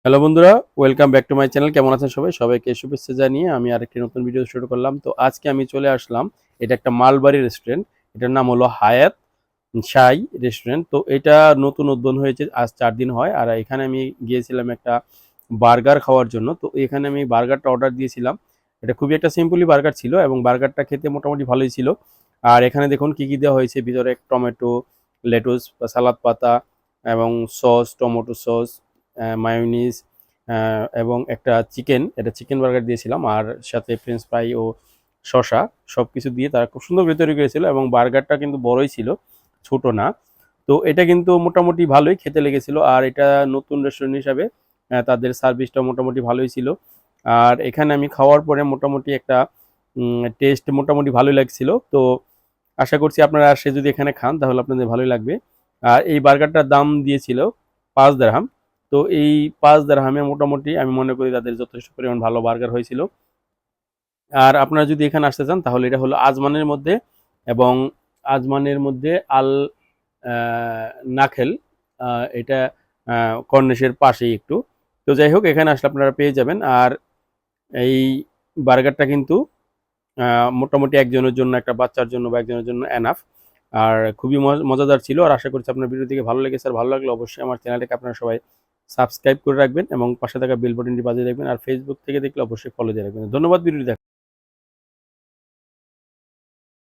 Hello বন্ধুরা, welcome back to my channel. কেমন আছেন সবাই? সবাইকে শুভেচ্ছা জানিয়ে আমি আরেকটি নতুন ভিডিও শুরু করলাম। তো আজকে আমি চলে আসলাম, এটা একটা মালবাড়ি রেস্টুরেন্ট। এটার নাম হলো হায়াত শাই রেস্টুরেন্ট। তো এটা নতুন উদ্বোধন হয়েছে, আজ 4 দিন হয়। আর এখানে আমি গিয়েছিলাম একটা বার্গার খাওয়ার জন্য। তো এখানে আমি বার্গারটা অর্ডার দিয়েছিলাম। এটা খুবই একটা সিম্পলি বার্গার ছিল এবং বার্গারটা খেতে মোটামুটি ভালোই ছিল। আর এখানে দেখুন কি দেওয়া হয়েছে, ভিতরে টমেটো, লেটুস বা সালাদ পাতা এবং সস, টমেটো সস, মায়োনিজ এবং একটা চিকেন, এটা চিকেন বার্গার দিয়েছিলাম। আর সাথে ফ্রেঞ্চ ফ্রাই ও শসা সবকিছু দিয়ে তারা খুব সুন্দর করে তৈরি করেছিল এবং বার্গারটা কিন্তু বড়ই ছিল, ছোট না। তো এটা কিন্তু মোটামুটি ভালোই খেতে লেগেছিল। আর এটা নতুন রেস্টুরেন্ট হিসাবে তাদের সার্ভিসটা মোটামুটি ভালোই ছিল। আর এখানে আমি খাওয়ার পরে মোটামুটি একটা টেস্ট মোটামুটি ভালোই লাগছিল। তো আশা করছি আপনারা আসে যদি এখানে খান তাহলে আপনাদের ভালোই লাগবে। আর এই বার্গারটার দাম দিয়েছিল ৫ দিরহাম। তো এই ৫ দিরহামে মোটামুটি আমি মনে করি তাদের যথেষ্ট পরিমাণ ভালো বার্গার হয়েছিল। আর আপনারা যদি এখানে আসতে চান তাহলে এটা হলো আজমানের মধ্যে, এবং আজমানের মধ্যে আল নাখেল, এটা কর্নিশের পাশেই একটু। তো যাই হোক, এখানে আসলে আপনারা পেয়ে যাবেন। আর এই বার্গারটা কিন্তু মোটামুটি একজনের জন্য, একটা বাচ্চার জন্য বা একজনের জন্য এনাফ। আর খুবই মজাদার ছিল। আর আশা করছি আপনার ভিডিও থেকে ভালো লেগেছে। আর ভালো লাগলে অবশ্যই আমার চ্যানেলটাকে আপনারা সবাই সাবস্ক্রাইব করে রাখবেন এবং পাশে থাকা বেল বাটনটি বাজিয়ে রাখবেন। আর ফেসবুক থেকে দেখলে অবশ্যই ফলো দিয়ে রাখবেন। ধন্যবাদ ভিডিওটি